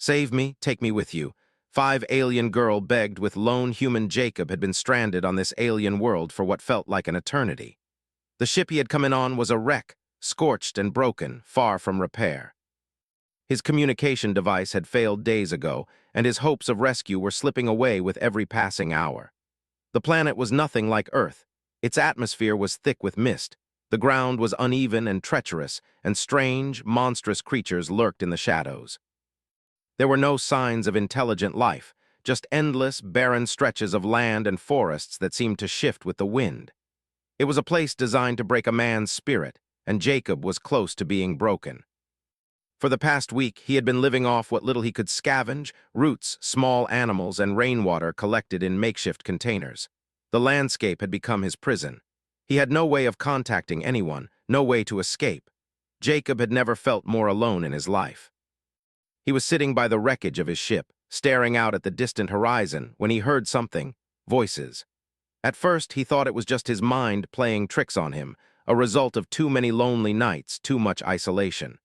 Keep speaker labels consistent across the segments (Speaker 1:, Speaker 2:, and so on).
Speaker 1: Save me, take me with you. 5 alien girl begged with lone human Jacob had been stranded on this alien world for what felt like an eternity. The ship he had come in on was a wreck, scorched and broken, far from repair. His communication device had failed days ago, and his hopes of rescue were slipping away with every passing hour. The planet was nothing like Earth. Its atmosphere was thick with mist. The ground was uneven and treacherous, and strange, monstrous creatures lurked in the shadows. There were no signs of intelligent life, just endless, barren stretches of land and forests that seemed to shift with the wind. It was a place designed to break a man's spirit, and Jacob was close to being broken. For the past week, he had been living off what little he could scavenge, roots, small animals, and rainwater collected in makeshift containers. The landscape had become his prison. He had no way of contacting anyone, no way to escape. Jacob had never felt more alone in his life. He was sitting by the wreckage of his ship, staring out at the distant horizon, when he heard something, voices. At first, he thought it was just his mind playing tricks on him, a result of too many lonely nights, too much isolation.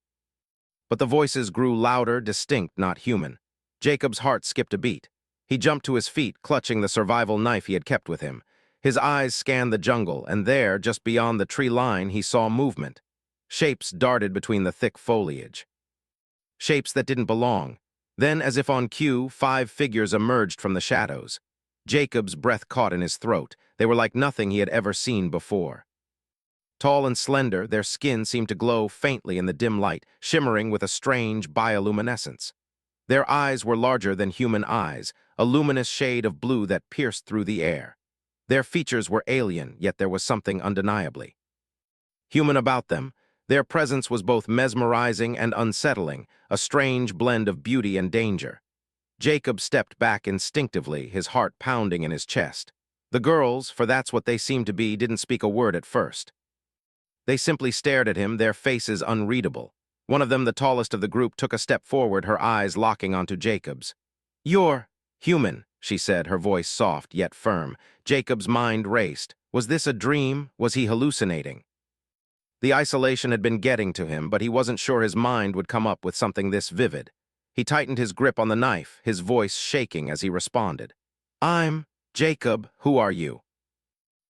Speaker 1: But the voices grew louder, distinct, not human. Jacob's heart skipped a beat. He jumped to his feet, clutching the survival knife he had kept with him. His eyes scanned the jungle, and there, just beyond the tree line, he saw movement. Shapes darted between the thick foliage. Shapes that didn't belong. Then, as if on cue, 5 figures emerged from the shadows. Jacob's breath caught in his throat. They were like nothing he had ever seen before. Tall and slender, their skin seemed to glow faintly in the dim light, shimmering with a strange bioluminescence. Their eyes were larger than human eyes, a luminous shade of blue that pierced through the air. Their features were alien, yet there was something undeniably human about them. Their presence was both mesmerizing and unsettling, a strange blend of beauty and danger. Jacob stepped back instinctively, his heart pounding in his chest. The girls, for that's what they seemed to be, didn't speak a word at first. They simply stared at him, their faces unreadable. One of them, the tallest of the group, took a step forward, her eyes locking onto Jacob's. "You're human," she said, her voice soft yet firm. Jacob's mind raced. Was this a dream? Was he hallucinating? The isolation had been getting to him, but he wasn't sure his mind would come up with something this vivid. He tightened his grip on the knife, his voice shaking as he responded. "I'm Jacob. Who are you?"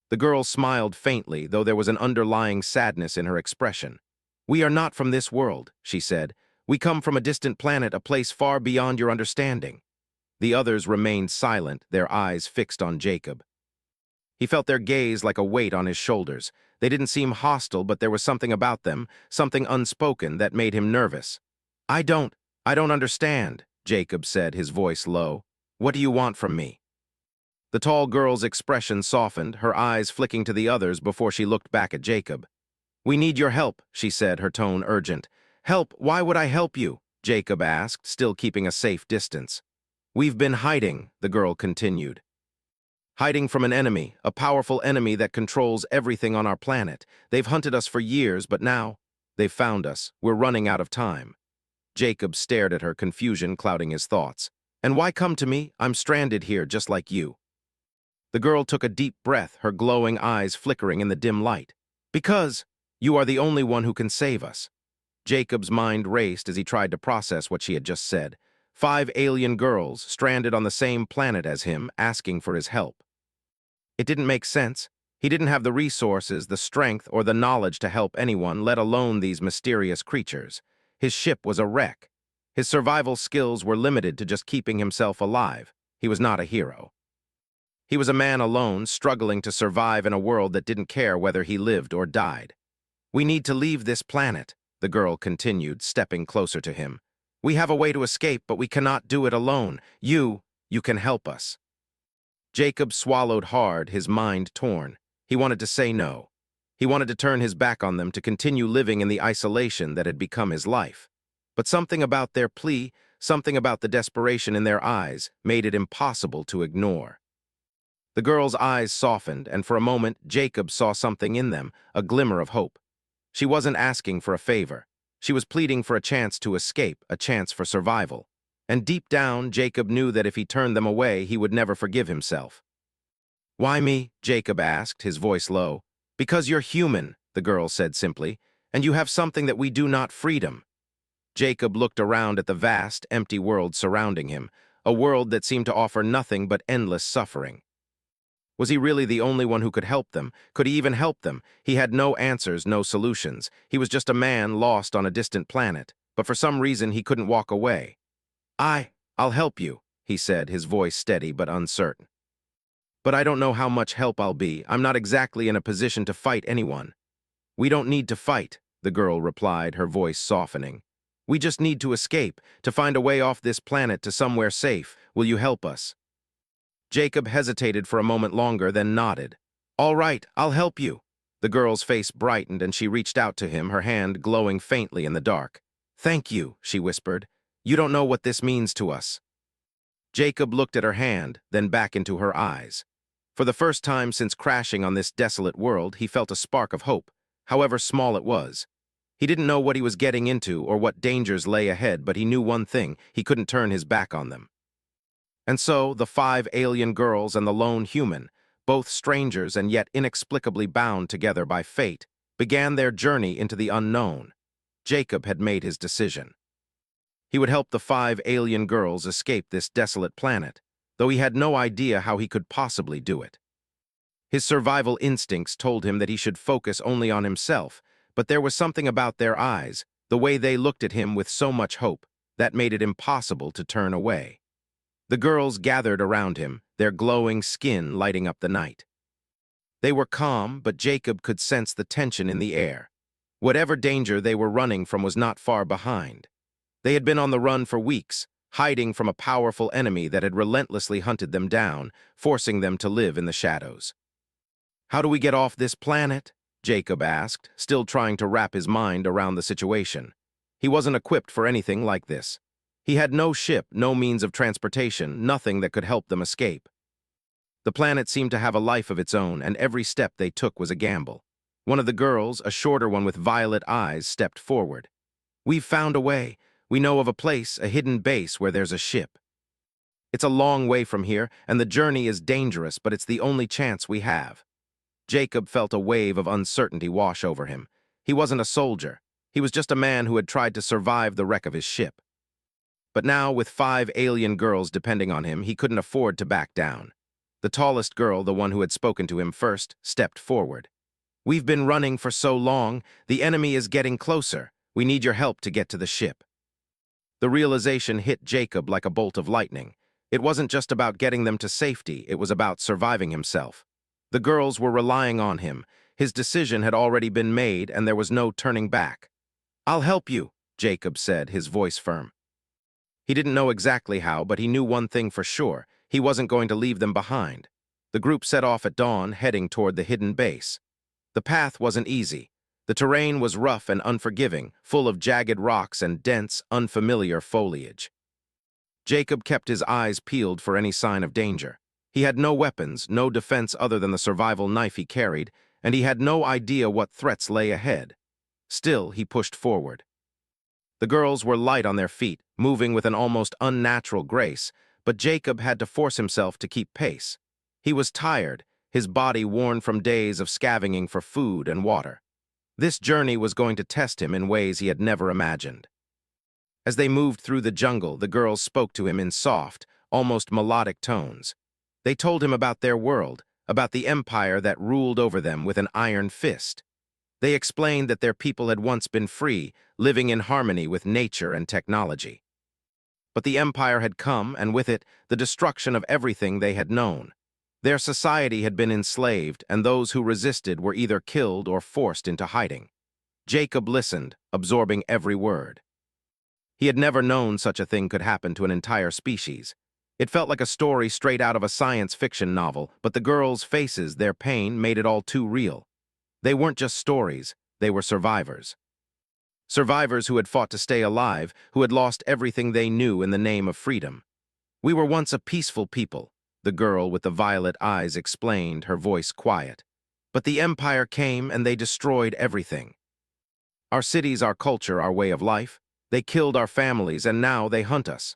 Speaker 1: The girl smiled faintly, though there was an underlying sadness in her expression. "We are not from this world," she said. "We come from a distant planet, a place far beyond your understanding." The others remained silent, their eyes fixed on Jacob. He felt their gaze like a weight on his shoulders. They didn't seem hostile, but there was something about them, something unspoken, that made him nervous. I don't understand," Jacob said, his voice low. "What do you want from me?" The tall girl's expression softened, her eyes flicking to the others before she looked back at Jacob. "We need your help," she said, her tone urgent. "Help? Why would I help you?" Jacob asked, still keeping a safe distance. "We've been hiding," the girl continued. "Hiding from an enemy, a powerful enemy that controls everything on our planet. They've hunted us for years, but now they've found us. We're running out of time." Jacob stared at her, confusion clouding his thoughts. "And why come to me? I'm stranded here just like you." The girl took a deep breath, her glowing eyes flickering in the dim light. "Because you are the only one who can save us." Jacob's mind raced as he tried to process what she had just said. 5 alien girls, stranded on the same planet as him, asking for his help. It didn't make sense. He didn't have the resources, the strength, or the knowledge to help anyone, let alone these mysterious creatures. His ship was a wreck. His survival skills were limited to just keeping himself alive. He was not a hero. He was a man alone, struggling to survive in a world that didn't care whether he lived or died. "We need to leave this planet," the girl continued, stepping closer to him. "We have a way to escape, but we cannot do it alone. You can help us." Jacob swallowed hard, his mind torn. He wanted to say no. He wanted to turn his back on them, to continue living in the isolation that had become his life. But something about their plea, something about the desperation in their eyes, made it impossible to ignore. The girl's eyes softened, and for a moment, Jacob saw something in them, a glimmer of hope. She wasn't asking for a favor. She was pleading for a chance to escape, a chance for survival. And deep down, Jacob knew that if he turned them away, he would never forgive himself. "Why me?" Jacob asked, his voice low. "Because you're human," the girl said simply, "and you have something that we do not, freedom." Jacob looked around at the vast, empty world surrounding him, a world that seemed to offer nothing but endless suffering. Was he really the only one who could help them? Could he even help them? He had no answers, no solutions. He was just a man lost on a distant planet, but for some reason he couldn't walk away. I'll help you, he said, his voice steady but uncertain. But I don't know how much help I'll be. I'm not exactly in a position to fight anyone. We don't need to fight, the girl replied, her voice softening. We just need to escape, to find a way off this planet to somewhere safe. Will you help us? Jacob hesitated for a moment longer, then nodded. All right, I'll help you. The girl's face brightened and she reached out to him, her hand glowing faintly in the dark. Thank you, she whispered. You don't know what this means to us. Jacob looked at her hand, then back into her eyes. For the first time since crashing on this desolate world, he felt a spark of hope, however small it was. He didn't know what he was getting into or what dangers lay ahead, but he knew one thing: he couldn't turn his back on them. And so, the 5 alien girls and the lone human, both strangers and yet inexplicably bound together by fate, began their journey into the unknown. Jacob had made his decision. He would help the 5 alien girls escape this desolate planet, though he had no idea how he could possibly do it. His survival instincts told him that he should focus only on himself, but there was something about their eyes, the way they looked at him with so much hope, that made it impossible to turn away. The girls gathered around him, their glowing skin lighting up the night. They were calm, but Jacob could sense the tension in the air. Whatever danger they were running from was not far behind. They had been on the run for weeks, hiding from a powerful enemy that had relentlessly hunted them down, forcing them to live in the shadows. How do we get off this planet? Jacob asked, still trying to wrap his mind around the situation. He wasn't equipped for anything like this. He had no ship, no means of transportation, nothing that could help them escape. The planet seemed to have a life of its own, and every step they took was a gamble. One of the girls, a shorter one with violet eyes, stepped forward. We've found a way. We know of a place, a hidden base where there's a ship. It's a long way from here, and the journey is dangerous, but it's the only chance we have. Jacob felt a wave of uncertainty wash over him. He wasn't a soldier. He was just a man who had tried to survive the wreck of his ship. But now, with 5 alien girls depending on him, he couldn't afford to back down. The tallest girl, the one who had spoken to him first, stepped forward. We've been running for so long. The enemy is getting closer. We need your help to get to the ship. The realization hit Jacob like a bolt of lightning. It wasn't just about getting them to safety, it was about surviving himself. The girls were relying on him. His decision had already been made, and there was no turning back. I'll help you, Jacob said, his voice firm. He didn't know exactly how, but he knew one thing for sure: he wasn't going to leave them behind. The group set off at dawn, heading toward the hidden base. The path wasn't easy. The terrain was rough and unforgiving, full of jagged rocks and dense, unfamiliar foliage. Jacob kept his eyes peeled for any sign of danger. He had no weapons, no defense other than the survival knife he carried, and he had no idea what threats lay ahead. Still, he pushed forward. The girls were light on their feet, moving with an almost unnatural grace, but Jacob had to force himself to keep pace. He was tired, his body worn from days of scavenging for food and water. This journey was going to test him in ways he had never imagined. As they moved through the jungle, the girls spoke to him in soft, almost melodic tones. They told him about their world, about the empire that ruled over them with an iron fist. They explained that their people had once been free, living in harmony with nature and technology. But the empire had come, and with it, the destruction of everything they had known. Their society had been enslaved, and those who resisted were either killed or forced into hiding. Jacob listened, absorbing every word. He had never known such a thing could happen to an entire species. It felt like a story straight out of a science fiction novel, but the girls' faces, their pain, made it all too real. They weren't just stories, they were survivors. Survivors who had fought to stay alive, who had lost everything they knew in the name of freedom. We were once a peaceful people, the girl with the violet eyes explained, her voice quiet. But the empire came and they destroyed everything. Our cities, our culture, our way of life. They killed our families, and now they hunt us.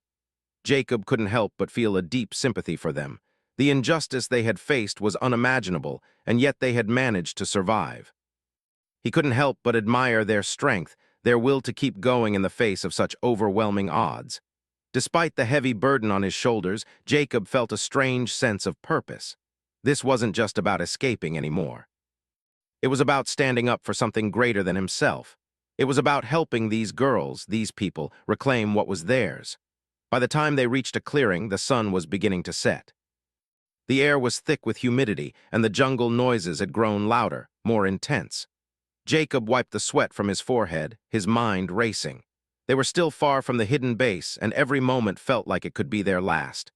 Speaker 1: Jacob couldn't help but feel a deep sympathy for them. The injustice they had faced was unimaginable, and yet they had managed to survive. He couldn't help but admire their strength, their will to keep going in the face of such overwhelming odds. Despite the heavy burden on his shoulders, Jacob felt a strange sense of purpose. This wasn't just about escaping anymore. It was about standing up for something greater than himself. It was about helping these girls, these people, reclaim what was theirs. By the time they reached a clearing, the sun was beginning to set. The air was thick with humidity, and the jungle noises had grown louder, more intense. Jacob wiped the sweat from his forehead, his mind racing. They were still far from the hidden base, and every moment felt like it could be their last.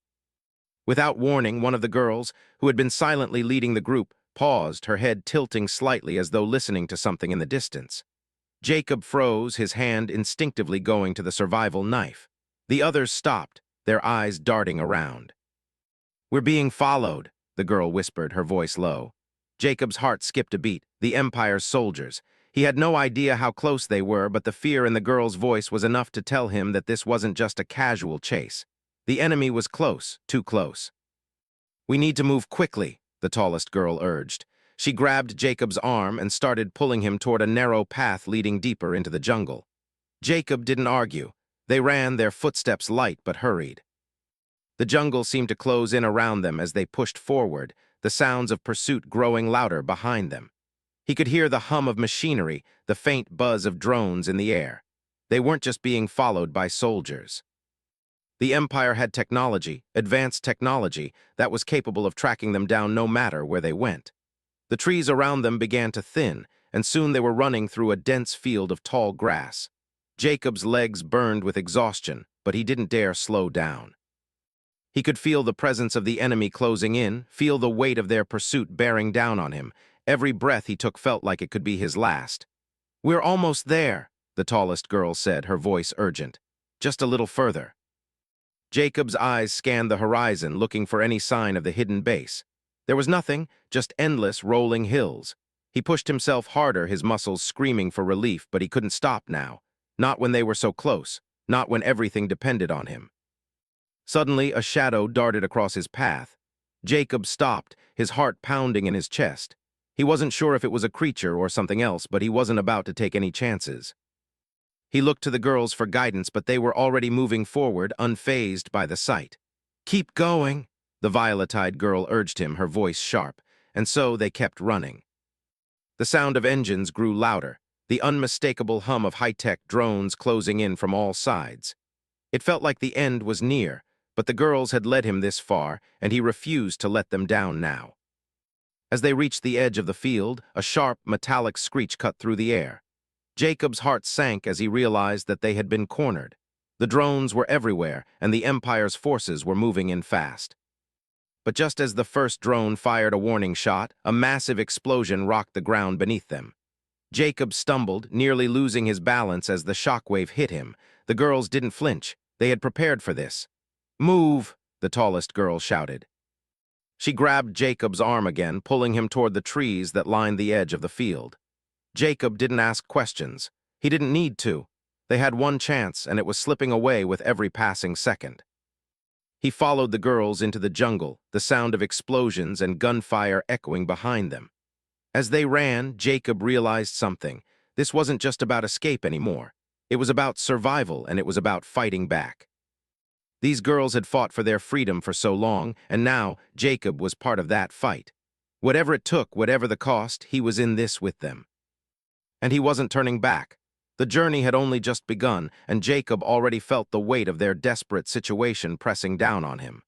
Speaker 1: Without warning, one of the girls, who had been silently leading the group, paused, her head tilting slightly as though listening to something in the distance. Jacob froze, his hand instinctively going to the survival knife. The others stopped, their eyes darting around. "We're being followed," the girl whispered, her voice low. Jacob's heart skipped a beat. The Empire's soldiers. He had no idea how close they were, but the fear in the girl's voice was enough to tell him that this wasn't just a casual chase. The enemy was close, too close. "We need to move quickly," the tallest girl urged. She grabbed Jacob's arm and started pulling him toward a narrow path leading deeper into the jungle. Jacob didn't argue. They ran, their footsteps light but hurried. The jungle seemed to close in around them as they pushed forward, the sounds of pursuit growing louder behind them. He could hear the hum of machinery, the faint buzz of drones in the air. They weren't just being followed by soldiers. The Empire had technology, advanced technology, that was capable of tracking them down no matter where they went. The trees around them began to thin, and soon they were running through a dense field of tall grass. Jacob's legs burned with exhaustion, but he didn't dare slow down. He could feel the presence of the enemy closing in, feel the weight of their pursuit bearing down on him. Every breath he took felt like it could be his last. "We're almost there," the tallest girl said, her voice urgent. "Just a little further." Jacob's eyes scanned the horizon, looking for any sign of the hidden base. There was nothing, just endless rolling hills. He pushed himself harder, his muscles screaming for relief, but he couldn't stop now. Not when they were so close, not when everything depended on him. Suddenly, a shadow darted across his path. Jacob stopped, his heart pounding in his chest. He wasn't sure if it was a creature or something else, but he wasn't about to take any chances. He looked to the girls for guidance, but they were already moving forward, unfazed by the sight. "Keep going," the violet-eyed girl urged him, her voice sharp, and so they kept running. The sound of engines grew louder, the unmistakable hum of high-tech drones closing in from all sides. It felt like the end was near, but the girls had led him this far, and he refused to let them down now. As they reached the edge of the field, a sharp, metallic screech cut through the air. Jacob's heart sank as he realized that they had been cornered. The drones were everywhere, and the Empire's forces were moving in fast. But just as the first drone fired a warning shot, a massive explosion rocked the ground beneath them. Jacob stumbled, nearly losing his balance as the shockwave hit him. The girls didn't flinch. They had prepared for this. "Move!" the tallest girl shouted. She grabbed Jacob's arm again, pulling him toward the trees that lined the edge of the field. Jacob didn't ask questions. He didn't need to. They had one chance, and it was slipping away with every passing second. He followed the girls into the jungle, the sound of explosions and gunfire echoing behind them. As they ran, Jacob realized something. This wasn't just about escape anymore. It was about survival, and it was about fighting back. These girls had fought for their freedom for so long, and now Jacob was part of that fight. Whatever it took, whatever the cost, he was in this with them. And he wasn't turning back. The journey had only just begun, and Jacob already felt the weight of their desperate situation pressing down on him.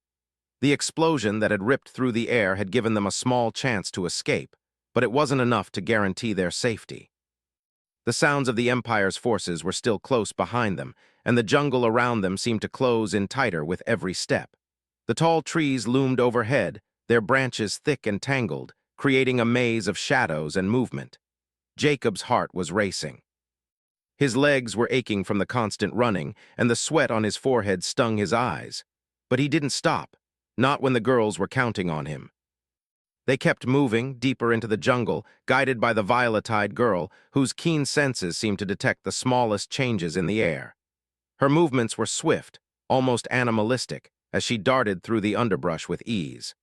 Speaker 1: The explosion that had ripped through the air had given them a small chance to escape, but it wasn't enough to guarantee their safety. The sounds of the Empire's forces were still close behind them, and the jungle around them seemed to close in tighter with every step. The tall trees loomed overhead, their branches thick and tangled, creating a maze of shadows and movement. Jacob's heart was racing. His legs were aching from the constant running, and the sweat on his forehead stung his eyes. But he didn't stop, not when the girls were counting on him. They kept moving deeper into the jungle, guided by the violet-eyed girl, whose keen senses seemed to detect the smallest changes in the air. Her movements were swift, almost animalistic, as she darted through the underbrush with ease.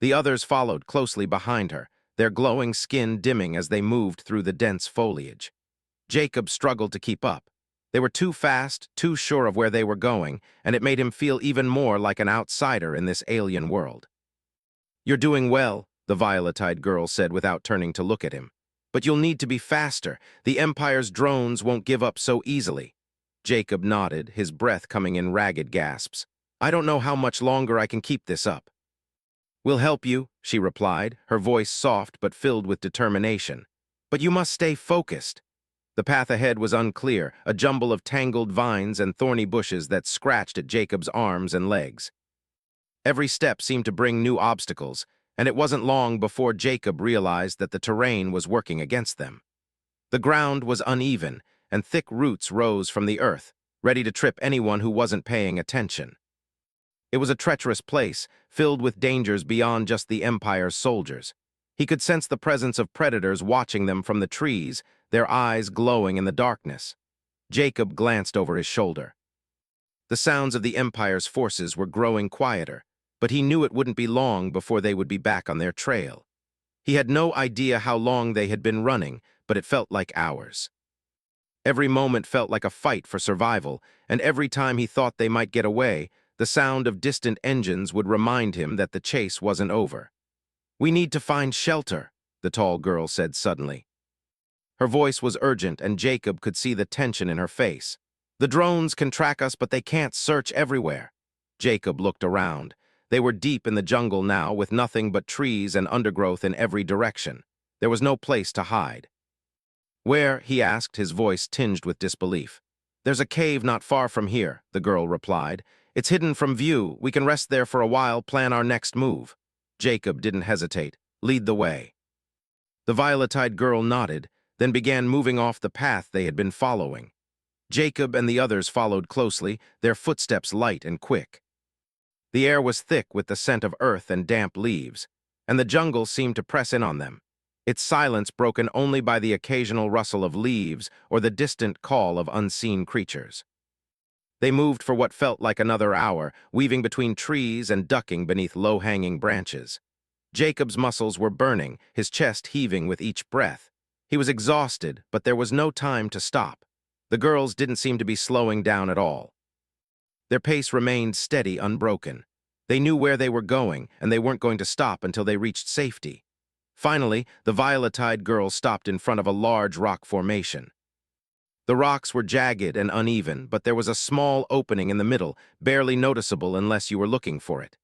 Speaker 1: The others followed closely behind her, their glowing skin dimming as they moved through the dense foliage. Jacob struggled to keep up. They were too fast, too sure of where they were going, and it made him feel even more like an outsider in this alien world. "You're doing well," the violet-eyed girl said without turning to look at him. "But you'll need to be faster. The Empire's drones won't give up so easily." Jacob nodded, his breath coming in ragged gasps. "I don't know how much longer I can keep this up." "We'll help you," she replied, her voice soft but filled with determination. "But you must stay focused." The path ahead was unclear, a jumble of tangled vines and thorny bushes that scratched at Jacob's arms and legs. Every step seemed to bring new obstacles, and it wasn't long before Jacob realized that the terrain was working against them. The ground was uneven, and thick roots rose from the earth, ready to trip anyone who wasn't paying attention. It was a treacherous place, filled with dangers beyond just the Empire's soldiers. He could sense the presence of predators watching them from the trees, their eyes glowing in the darkness. Jacob glanced over his shoulder. The sounds of the Empire's forces were growing quieter, but he knew it wouldn't be long before they would be back on their trail. He had no idea how long they had been running, but it felt like hours. Every moment felt like a fight for survival, and every time he thought they might get away, the sound of distant engines would remind him that the chase wasn't over. "We need to find shelter," the tall girl said suddenly. Her voice was urgent, and Jacob could see the tension in her face. "The drones can track us, but they can't search everywhere." Jacob looked around. They were deep in the jungle now, with nothing but trees and undergrowth in every direction. There was no place to hide. "Where?" he asked, his voice tinged with disbelief. "There's a cave not far from here," the girl replied. "It's hidden from view. We can rest there for a while, plan our next move." Jacob didn't hesitate. "Lead the way." The violet-eyed girl nodded, then began moving off the path they had been following. Jacob and the others followed closely, their footsteps light and quick. The air was thick with the scent of earth and damp leaves, and the jungle seemed to press in on them, its silence broken only by the occasional rustle of leaves or the distant call of unseen creatures. They moved for what felt like another hour, weaving between trees and ducking beneath low-hanging branches. Jacob's muscles were burning, his chest heaving with each breath. He was exhausted, but there was no time to stop. The girls didn't seem to be slowing down at all. Their pace remained steady, unbroken. They knew where they were going, and they weren't going to stop until they reached safety. Finally, the violet-eyed girl stopped in front of a large rock formation. The rocks were jagged and uneven, but there was a small opening in the middle, barely noticeable unless you were looking for it.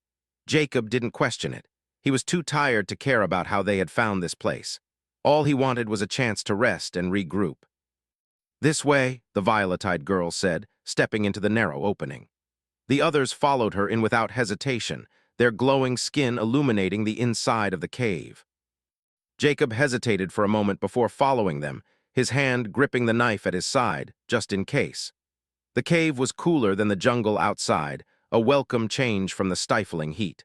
Speaker 1: Jacob didn't question it. He was too tired to care about how they had found this place. All he wanted was a chance to rest and regroup. "This way," the violet-eyed girl said, stepping into the narrow opening. The others followed her in without hesitation, their glowing skin illuminating the inside of the cave. Jacob hesitated for a moment before following them, his hand gripping the knife at his side, just in case. The cave was cooler than the jungle outside, a welcome change from the stifling heat.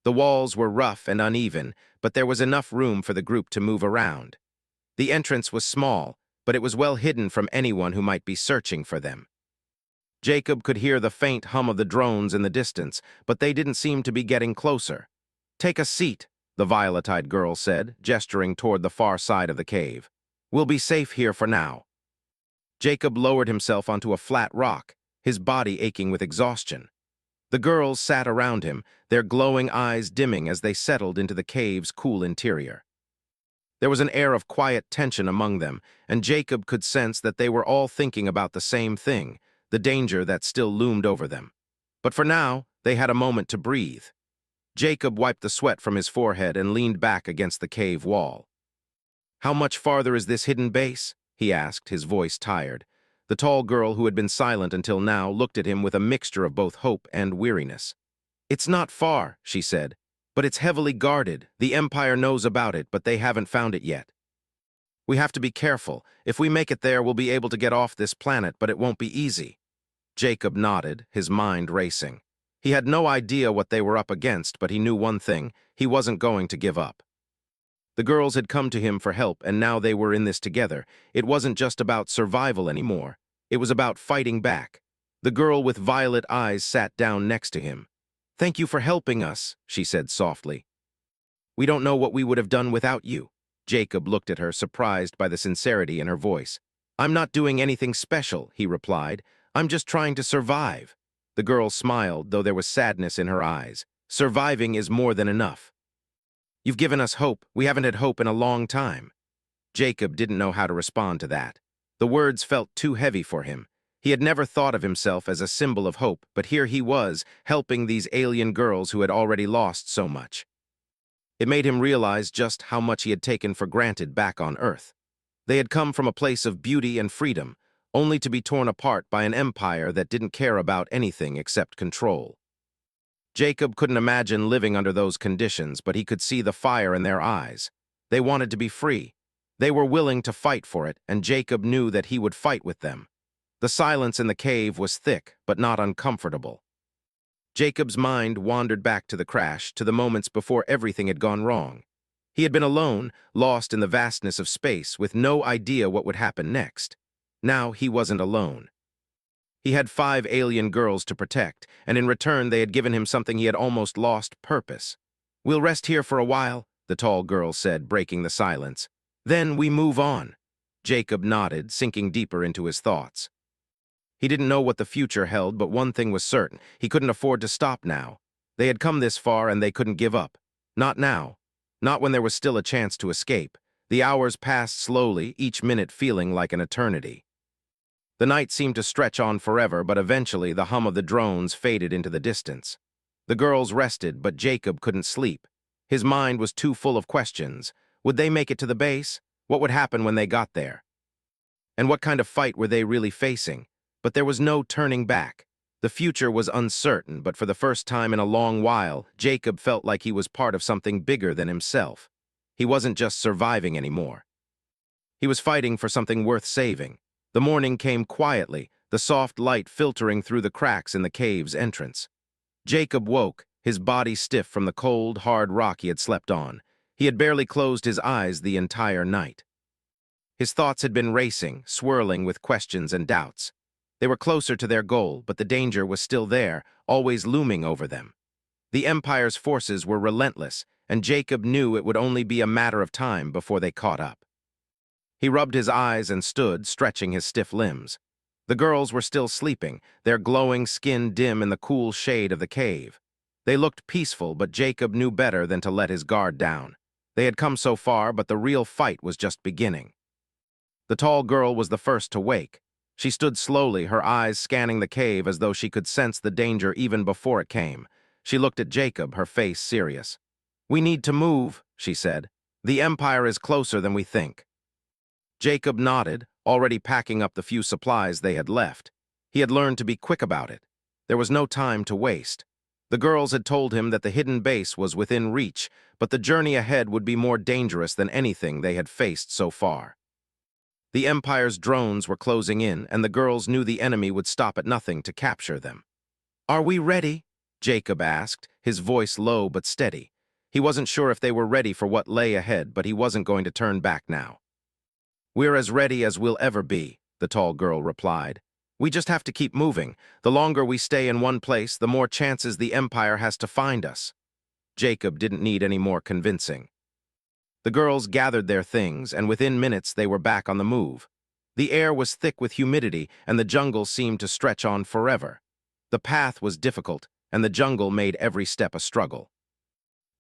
Speaker 1: The walls were rough and uneven, but there was enough room for the group to move around. The entrance was small, but it was well hidden from anyone who might be searching for them. Jacob could hear the faint hum of the drones in the distance, but they didn't seem to be getting closer. "Take a seat," the violet-eyed girl said, gesturing toward the far side of the cave. "We'll be safe here for now." Jacob lowered himself onto a flat rock, his body aching with exhaustion. The girls sat around him, their glowing eyes dimming as they settled into the cave's cool interior. There was an air of quiet tension among them, and Jacob could sense that they were all thinking about the same thing, the danger that still loomed over them. But for now, they had a moment to breathe. Jacob wiped the sweat from his forehead and leaned back against the cave wall. "How much farther is this hidden base?" he asked, his voice tired. The tall girl, who had been silent until now, looked at him with a mixture of both hope and weariness. "It's not far," she said, "but it's heavily guarded. The Empire knows about it, but they haven't found it yet. We have to be careful. If we make it there, we'll be able to get off this planet, but it won't be easy." Jacob nodded, his mind racing. He had no idea what they were up against, but he knew one thing: he wasn't going to give up. The girls had come to him for help, and now they were in this together. It wasn't just about survival anymore. It was about fighting back. The girl with violet eyes sat down next to him. "Thank you for helping us," she said softly. "We don't know what we would have done without you." Jacob looked at her, surprised by the sincerity in her voice. "I'm not doing anything special," he replied. "I'm just trying to survive." The girl smiled, though there was sadness in her eyes. "Surviving is more than enough. You've given us hope. We haven't had hope in a long time." Jacob didn't know how to respond to that. The words felt too heavy for him. He had never thought of himself as a symbol of hope, but here he was, helping these alien girls who had already lost so much. It made him realize just how much he had taken for granted back on Earth. They had come from a place of beauty and freedom, only to be torn apart by an empire that didn't care about anything except control. Jacob couldn't imagine living under those conditions, but he could see the fire in their eyes. They wanted to be free. They were willing to fight for it, and Jacob knew that he would fight with them. The silence in the cave was thick, but not uncomfortable. Jacob's mind wandered back to the crash, to the moments before everything had gone wrong. He had been alone, lost in the vastness of space, with no idea what would happen next. Now he wasn't alone. He had 5 alien girls to protect, and in return they had given him something he had almost lost: purpose. "We'll rest here for a while," the tall girl said, breaking the silence. "Then we move on." Jacob nodded, sinking deeper into his thoughts. He didn't know what the future held, but one thing was certain: he couldn't afford to stop now. They had come this far, and they couldn't give up. Not now. Not when there was still a chance to escape. The hours passed slowly, each minute feeling like an eternity. The night seemed to stretch on forever, but eventually the hum of the drones faded into the distance. The girls rested, but Jacob couldn't sleep. His mind was too full of questions. Would they make it to the base? What would happen when they got there? And what kind of fight were they really facing? But there was no turning back. The future was uncertain, but for the first time in a long while, Jacob felt like he was part of something bigger than himself. He wasn't just surviving anymore. He was fighting for something worth saving. The morning came quietly, the soft light filtering through the cracks in the cave's entrance. Jacob woke, his body stiff from the cold, hard rock he had slept on. He had barely closed his eyes the entire night. His thoughts had been racing, swirling with questions and doubts. They were closer to their goal, but the danger was still there, always looming over them. The Empire's forces were relentless, and Jacob knew it would only be a matter of time before they caught up. He rubbed his eyes and stood, stretching his stiff limbs. The girls were still sleeping, their glowing skin dim in the cool shade of the cave. They looked peaceful, but Jacob knew better than to let his guard down. They had come so far, but the real fight was just beginning. The tall girl was the first to wake. She stood slowly, her eyes scanning the cave as though she could sense the danger even before it came. She looked at Jacob, her face serious. "We need to move," she said. "The Empire is closer than we think." Jacob nodded, already packing up the few supplies they had left. He had learned to be quick about it. There was no time to waste. The girls had told him that the hidden base was within reach, but the journey ahead would be more dangerous than anything they had faced so far. The Empire's drones were closing in, and the girls knew the enemy would stop at nothing to capture them. "Are we ready?" Jacob asked, his voice low but steady. He wasn't sure if they were ready for what lay ahead, but he wasn't going to turn back now. "We're as ready as we'll ever be," the tall girl replied. "We just have to keep moving. The longer we stay in one place, the more chances the Empire has to find us." Jacob didn't need any more convincing. The girls gathered their things, and within minutes they were back on the move. The air was thick with humidity, and the jungle seemed to stretch on forever. The path was difficult, and the jungle made every step a struggle.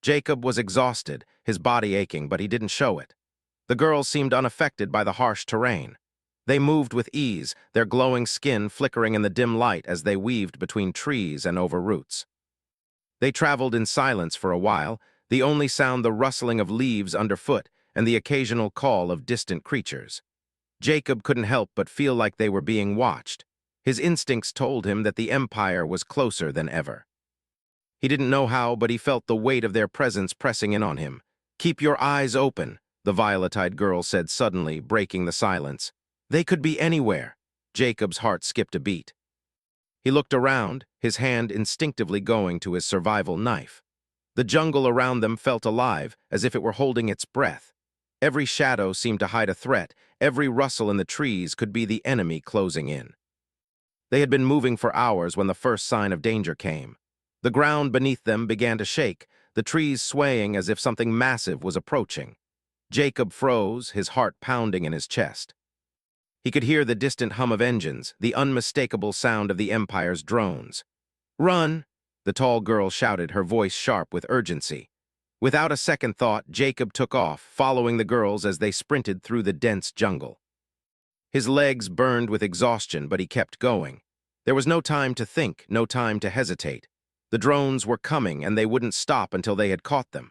Speaker 1: Jacob was exhausted, his body aching, but he didn't show it. The girls seemed unaffected by the harsh terrain. They moved with ease, their glowing skin flickering in the dim light as they weaved between trees and over roots. They traveled in silence for a while, the only sound the rustling of leaves underfoot and the occasional call of distant creatures. Jacob couldn't help but feel like they were being watched. His instincts told him that the Empire was closer than ever. He didn't know how, but he felt the weight of their presence pressing in on him. "Keep your eyes open," the violet-eyed girl said suddenly, breaking the silence. "They could be anywhere." Jacob's heart skipped a beat. He looked around, his hand instinctively going to his survival knife. The jungle around them felt alive, as if it were holding its breath. Every shadow seemed to hide a threat, every rustle in the trees could be the enemy closing in. They had been moving for hours when the first sign of danger came. The ground beneath them began to shake, the trees swaying as if something massive was approaching. Jacob froze, his heart pounding in his chest. He could hear the distant hum of engines, the unmistakable sound of the Empire's drones. "Run!" the tall girl shouted, her voice sharp with urgency. Without a second thought, Jacob took off, following the girls as they sprinted through the dense jungle. His legs burned with exhaustion, but he kept going. There was no time to think, no time to hesitate. The drones were coming, and they wouldn't stop until they had caught them.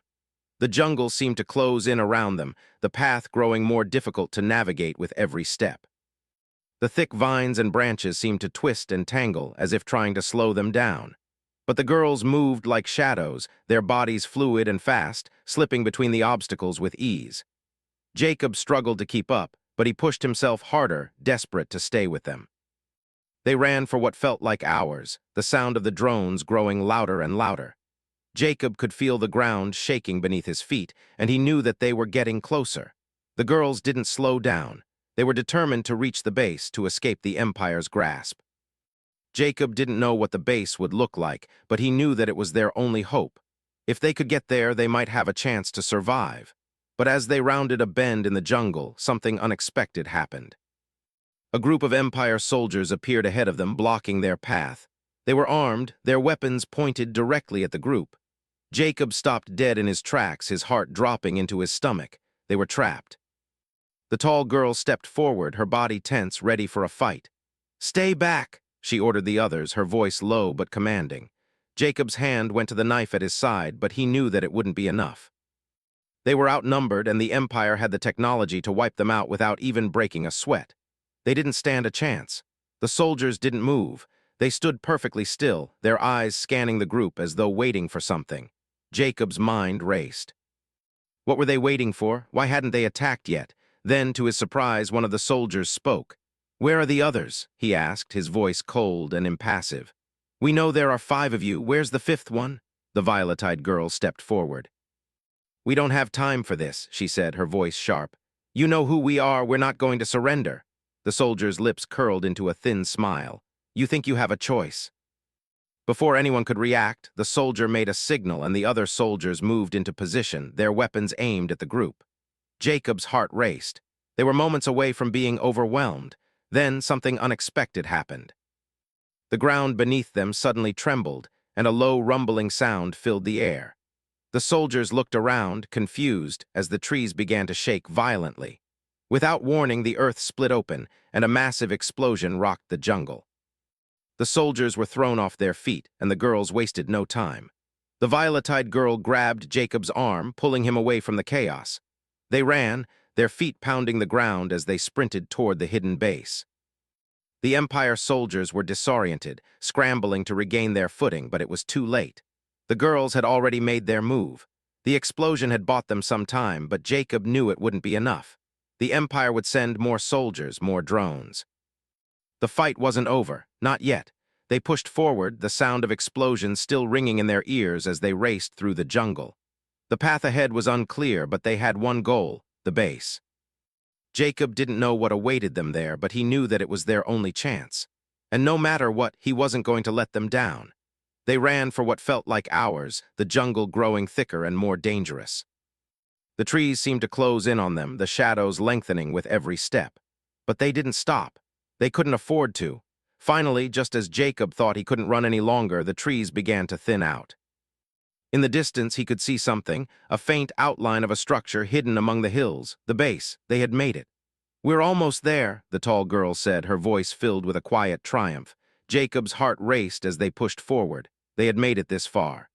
Speaker 1: The jungle seemed to close in around them, the path growing more difficult to navigate with every step. The thick vines and branches seemed to twist and tangle, as if trying to slow them down. But the girls moved like shadows, their bodies fluid and fast, slipping between the obstacles with ease. Jacob struggled to keep up, but he pushed himself harder, desperate to stay with them. They ran for what felt like hours, the sound of the drones growing louder and louder. Jacob could feel the ground shaking beneath his feet, and he knew that they were getting closer. The girls didn't slow down. They were determined to reach the base, to escape the Empire's grasp. Jacob didn't know what the base would look like, but he knew that it was their only hope. If they could get there, they might have a chance to survive. But as they rounded a bend in the jungle, something unexpected happened. A group of Empire soldiers appeared ahead of them, blocking their path. They were armed, their weapons pointed directly at the group. Jacob stopped dead in his tracks, his heart dropping into his stomach. They were trapped. The tall girl stepped forward, her body tense, ready for a fight. "Stay back," she ordered the others, her voice low but commanding. Jacob's hand went to the knife at his side, but he knew that it wouldn't be enough. They were outnumbered, and the Empire had the technology to wipe them out without even breaking a sweat. They didn't stand a chance. The soldiers didn't move. They stood perfectly still, their eyes scanning the group as though waiting for something. Jacob's mind raced. What were they waiting for? Why hadn't they attacked yet? Then, to his surprise, one of the soldiers spoke. "Where are the others?" he asked, his voice cold and impassive. "We know there are 5 of you. Where's the 5th one?" The violet-eyed girl stepped forward. "We don't have time for this," she said, her voice sharp. "You know who we are. We're not going to surrender." The soldier's lips curled into a thin smile. "You think you have a choice." Before anyone could react, the soldier made a signal and the other soldiers moved into position, their weapons aimed at the group. Jacob's heart raced. They were moments away from being overwhelmed. Then something unexpected happened. The ground beneath them suddenly trembled, and a low rumbling sound filled the air. The soldiers looked around, confused, as the trees began to shake violently. Without warning, the earth split open, and a massive explosion rocked the jungle. The soldiers were thrown off their feet, and the girls wasted no time. The violet-eyed girl grabbed Jacob's arm, pulling him away from the chaos. They ran, their feet pounding the ground as they sprinted toward the hidden base. The Empire soldiers were disoriented, scrambling to regain their footing, but it was too late. The girls had already made their move. The explosion had bought them some time, but Jacob knew it wouldn't be enough. The Empire would send more soldiers, more drones. The fight wasn't over, not yet. They pushed forward, the sound of explosions still ringing in their ears as they raced through the jungle. The path ahead was unclear, but they had one goal, the base. Jacob didn't know what awaited them there, but he knew that it was their only chance. And no matter what, he wasn't going to let them down. They ran for what felt like hours, the jungle growing thicker and more dangerous. The trees seemed to close in on them, the shadows lengthening with every step. But they didn't stop. They couldn't afford to. Finally, just as Jacob thought he couldn't run any longer, the trees began to thin out. In the distance, he could see something, a faint outline of a structure hidden among the hills, the base. They had made it. "We're almost there," the tall girl said, her voice filled with a quiet triumph. Jacob's heart raced as they pushed forward. They had made it this far.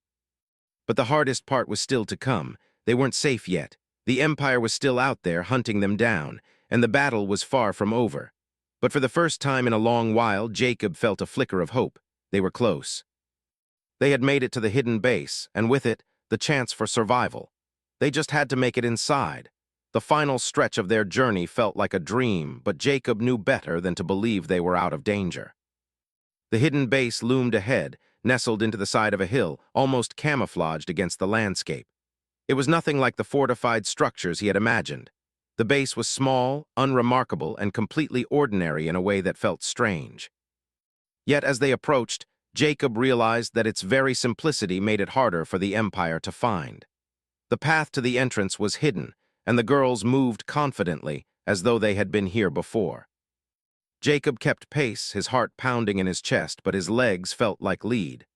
Speaker 1: But the hardest part was still to come. They weren't safe yet. The Empire was still out there, hunting them down, and the battle was far from over. But for the first time in a long while, Jacob felt a flicker of hope. They were close. They had made it to the hidden base, and with it, the chance for survival. They just had to make it inside. The final stretch of their journey felt like a dream, but Jacob knew better than to believe they were out of danger. The hidden base loomed ahead, nestled into the side of a hill, almost camouflaged against the landscape. It was nothing like the fortified structures he had imagined. The base was small, unremarkable, and completely ordinary in a way that felt strange. Yet as they approached, Jacob realized that its very simplicity made it harder for the Empire to find. The path to the entrance was hidden, and the girls moved confidently, as though they had been here before. Jacob kept pace, his heart pounding in his chest, but his legs felt like lead.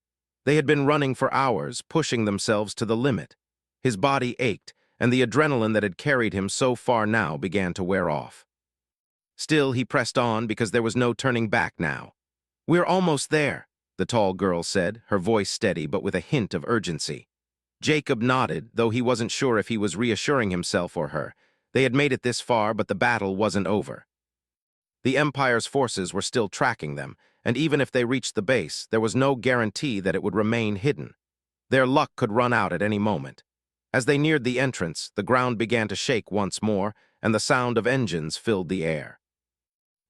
Speaker 1: They had been running for hours, pushing themselves to the limit. His body ached, and the adrenaline that had carried him so far now began to wear off. Still, he pressed on because there was no turning back now. "We're almost there," the tall girl said, her voice steady but with a hint of urgency. Jacob nodded, though he wasn't sure if he was reassuring himself or her. They had made it this far, but the battle wasn't over. The Empire's forces were still tracking them, and even if they reached the base, there was no guarantee that it would remain hidden. Their luck could run out at any moment. As they neared the entrance, the ground began to shake once more, and the sound of engines filled the air.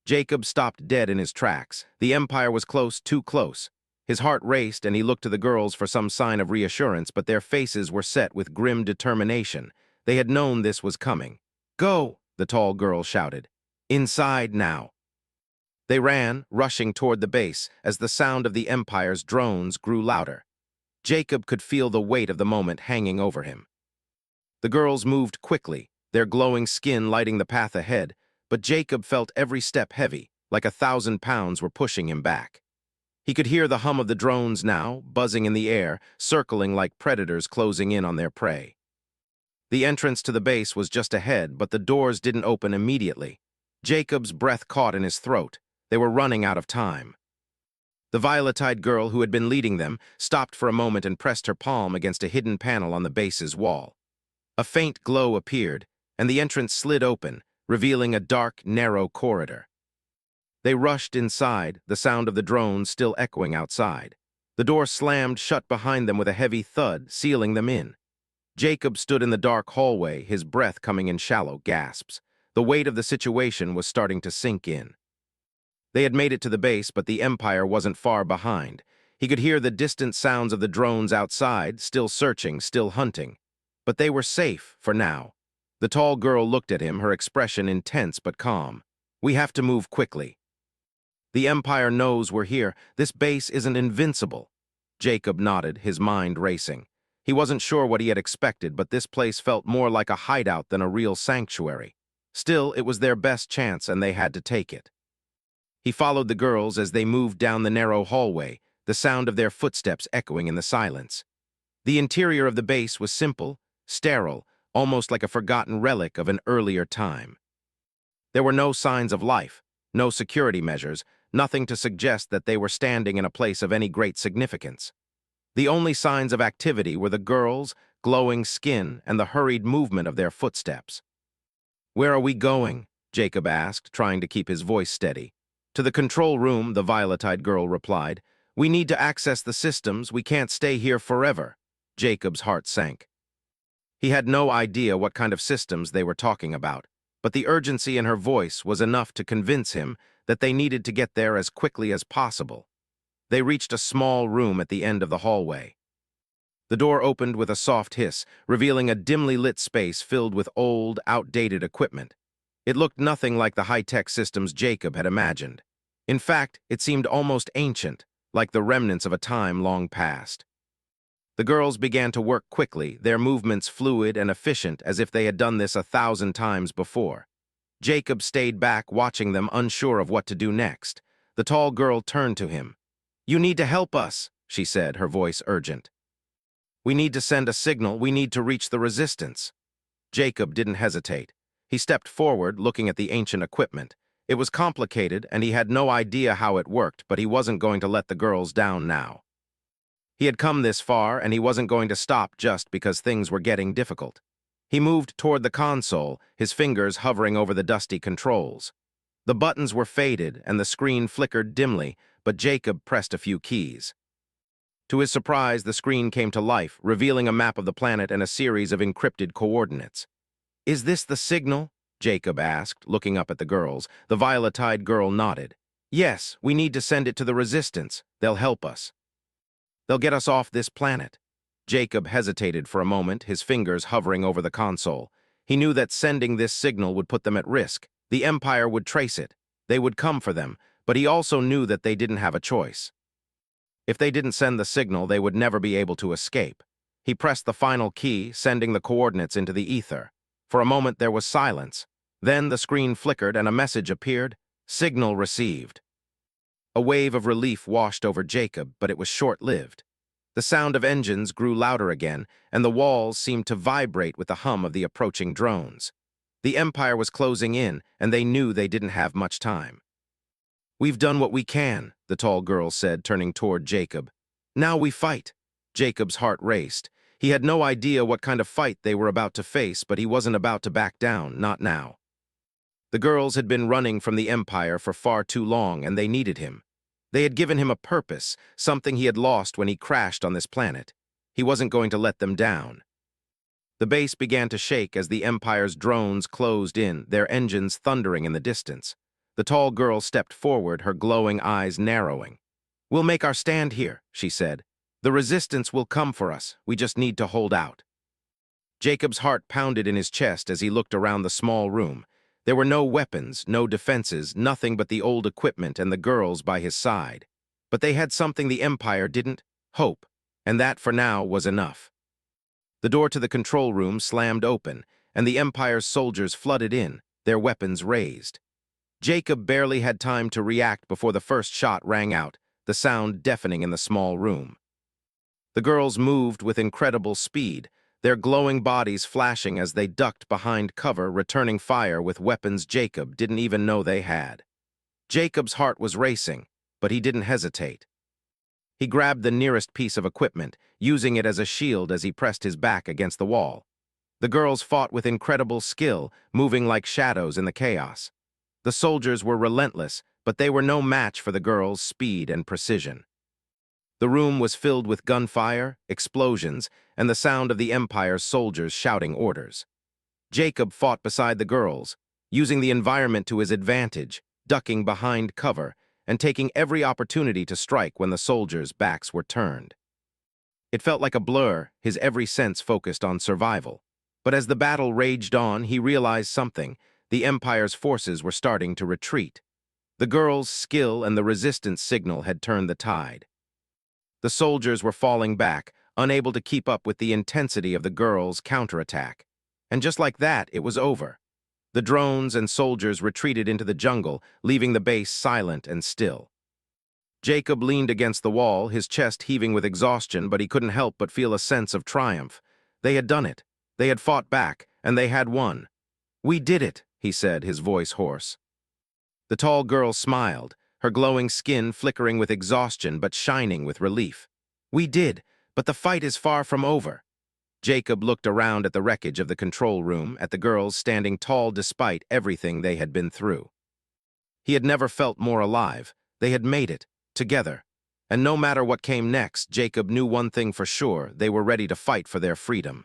Speaker 1: Jacob stopped dead in his tracks. The Empire was close, too close. His heart raced, and he looked to the girls for some sign of reassurance, but their faces were set with grim determination. They had known this was coming. "Go!" the tall girl shouted. "Inside now." They ran, rushing toward the base, as the sound of the Empire's drones grew louder. Jacob could feel the weight of the moment hanging over him. The girls moved quickly, their glowing skin lighting the path ahead, but Jacob felt every step heavy, like 1,000 pounds were pushing him back. He could hear the hum of the drones now, buzzing in the air, circling like predators closing in on their prey. The entrance to the base was just ahead, but the doors didn't open immediately. Jacob's breath caught in his throat. They were running out of time. The violet-eyed girl who had been leading them stopped for a moment and pressed her palm against a hidden panel on the base's wall. A faint glow appeared, and the entrance slid open, revealing a dark, narrow corridor. They rushed inside, the sound of the drones still echoing outside. The door slammed shut behind them with a heavy thud, sealing them in. Jacob stood in the dark hallway, his breath coming in shallow gasps. The weight of the situation was starting to sink in. They had made it to the base, but the Empire wasn't far behind. He could hear the distant sounds of the drones outside, still searching, still hunting. But they were safe, for now. The tall girl looked at him, her expression intense but calm. "We have to move quickly. The Empire knows we're here. This base isn't invincible." Jacob nodded, his mind racing. He wasn't sure what he had expected, but this place felt more like a hideout than a real sanctuary. Still, it was their best chance, and they had to take it. He followed the girls as they moved down the narrow hallway, the sound of their footsteps echoing in the silence. The interior of the base was simple, sterile, almost like a forgotten relic of an earlier time. There were no signs of life, no security measures, nothing to suggest that they were standing in a place of any great significance. The only signs of activity were the girls' glowing skin and the hurried movement of their footsteps. "Where are we going?" Jacob asked, trying to keep his voice steady. "To the control room," the violet-eyed girl replied. "We need to access the systems. We can't stay here forever." Jacob's heart sank. He had no idea what kind of systems they were talking about, but the urgency in her voice was enough to convince him that they needed to get there as quickly as possible. They reached a small room at the end of the hallway. The door opened with a soft hiss, revealing a dimly lit space filled with old, outdated equipment. It looked nothing like the high-tech systems Jacob had imagined. In fact, it seemed almost ancient, like the remnants of a time long past. The girls began to work quickly, their movements fluid and efficient as if they had done this 1,000 times before. Jacob stayed back, watching them, unsure of what to do next. The tall girl turned to him. "You need to help us," she said, her voice urgent. "We need to send a signal. We need to reach the resistance." Jacob didn't hesitate. He stepped forward, looking at the ancient equipment. It was complicated, and he had no idea how it worked, but he wasn't going to let the girls down now. He had come this far, and he wasn't going to stop just because things were getting difficult. He moved toward the console, his fingers hovering over the dusty controls. The buttons were faded, and the screen flickered dimly, but Jacob pressed a few keys. To his surprise, the screen came to life, revealing a map of the planet and a series of encrypted coordinates. "Is this the signal?" Jacob asked, looking up at the girls. The violet-eyed girl nodded. "Yes, we need to send it to the resistance. They'll help us. They'll get us off this planet." Jacob hesitated for a moment, his fingers hovering over the console. He knew that sending this signal would put them at risk. The Empire would trace it. They would come for them, but he also knew that they didn't have a choice. If they didn't send the signal, they would never be able to escape. He pressed the final key, sending the coordinates into the ether. For a moment there was silence. Then the screen flickered and a message appeared. Signal received. A wave of relief washed over Jacob, but it was short-lived. The sound of engines grew louder again, and the walls seemed to vibrate with the hum of the approaching drones. The Empire was closing in, and they knew they didn't have much time. "We've done what we can," the tall girl said, turning toward Jacob. "Now we fight." Jacob's heart raced. He had no idea what kind of fight they were about to face, but he wasn't about to back down, not now. The girls had been running from the Empire for far too long, and they needed him. They had given him a purpose, something he had lost when he crashed on this planet. He wasn't going to let them down. The base began to shake as the Empire's drones closed in, their engines thundering in the distance. The tall girl stepped forward, her glowing eyes narrowing. "We'll make our stand here," she said. "The resistance will come for us. We just need to hold out." Jacob's heart pounded in his chest as he looked around the small room. There were no weapons, no defenses, nothing but the old equipment and the girls by his side. But they had something the Empire didn't: hope, and that for now was enough. The door to the control room slammed open, and the Empire's soldiers flooded in, their weapons raised. Jacob barely had time to react before the first shot rang out, the sound deafening in the small room. The girls moved with incredible speed, their glowing bodies flashing as they ducked behind cover, returning fire with weapons Jacob didn't even know they had. Jacob's heart was racing, but he didn't hesitate. He grabbed the nearest piece of equipment, using it as a shield as he pressed his back against the wall. The girls fought with incredible skill, moving like shadows in the chaos. The soldiers were relentless, but they were no match for the girls' speed and precision. The room was filled with gunfire, explosions, and the sound of the Empire's soldiers shouting orders. Jacob fought beside the girls, using the environment to his advantage, ducking behind cover, and taking every opportunity to strike when the soldiers' backs were turned. It felt like a blur, his every sense focused on survival. But as the battle raged on, he realized something: the Empire's forces were starting to retreat. The girls' skill and the resistance signal had turned the tide. The soldiers were falling back, unable to keep up with the intensity of the girls' counterattack. And just like that, it was over. The drones and soldiers retreated into the jungle, leaving the base silent and still. Jacob leaned against the wall, his chest heaving with exhaustion, but he couldn't help but feel a sense of triumph. They had done it. They had fought back, and they had won. "We did it," he said, his voice hoarse. The tall girl smiled, her glowing skin flickering with exhaustion but shining with relief. "We did, but the fight is far from over." Jacob looked around at the wreckage of the control room, at the girls standing tall despite everything they had been through. He had never felt more alive. They had made it, together. And no matter what came next, Jacob knew one thing for sure: they were ready to fight for their freedom.